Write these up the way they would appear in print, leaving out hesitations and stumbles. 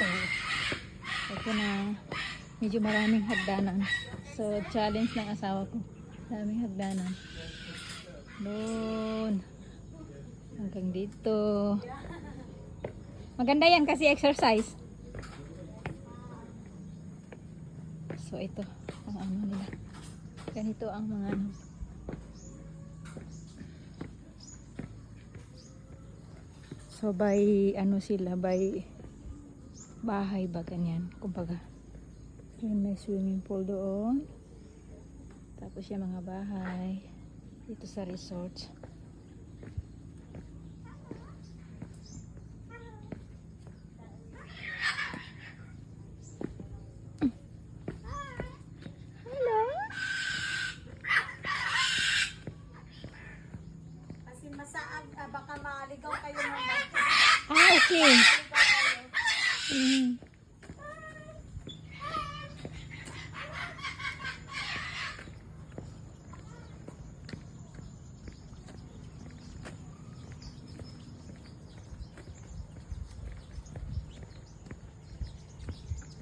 So, ito na. Medyo maraming hagdanan. So, challenge ng asawa ko. Maraming hagdanan. Doon. Hanggang dito. Maganda yan kasi exercise. So, ito. Ang ano nila. Ganito ang mga ano. So, by ano sila, by bahay ba ganyan. Kumbaga. Yun, may swimming pool doon. Tapos yung mga bahay. Dito sa resort. Hello? Kasi masaag, baka maligaw kayo mga Ah, okay. Mm.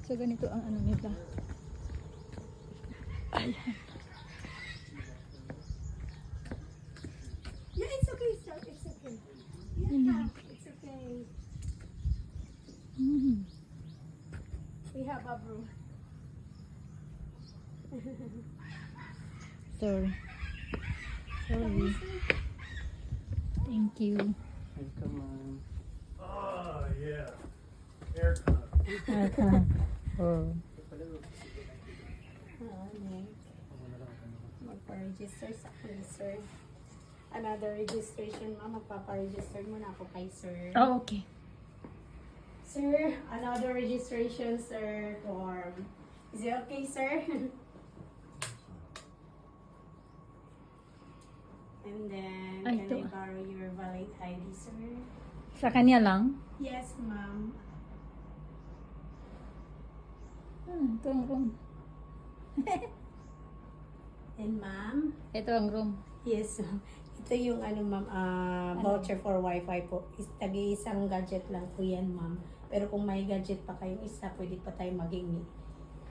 So, ganito ang ano nila. Ayan. Yeah, it's okay, sir. It's okay. Yeah, it's okay. Mm. We have a room. Sorry. Sorry. Thank you. Come on. Oh, yeah. Haircut. Okay. Oh. Nick. Magpa-register sa akin, sir. Another registration, ma'am. Magpapa-register muna ako kay sir. Oh, okay. Sir, another registration, sir, form. Is it okay, sir? And then, Ay, can I ito. borrow your valid ID, sir? Sa kanya lang? Yes, ma'am. Ito ang room. And ma'am? Ito ang room. Yes, ma'am. Ito yung ano, ma'am, voucher for wifi po. Tagi-isang gadget lang po yan, ma'am. Pero kung may gadget pa kayong isa, pwede pa tayo maghingi.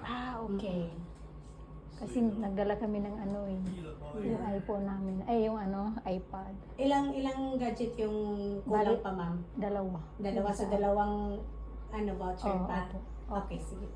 Ah, okay. Kasi nagdala kami ng ano eh. Yung iPhone namin. Ay, yung ano, iPad. Ilang gadget yung kulang Bali- pa, ma'am? Dalawa. Dalawa sa dalawang ano voucher Oo, pa? opo. Okay, sige.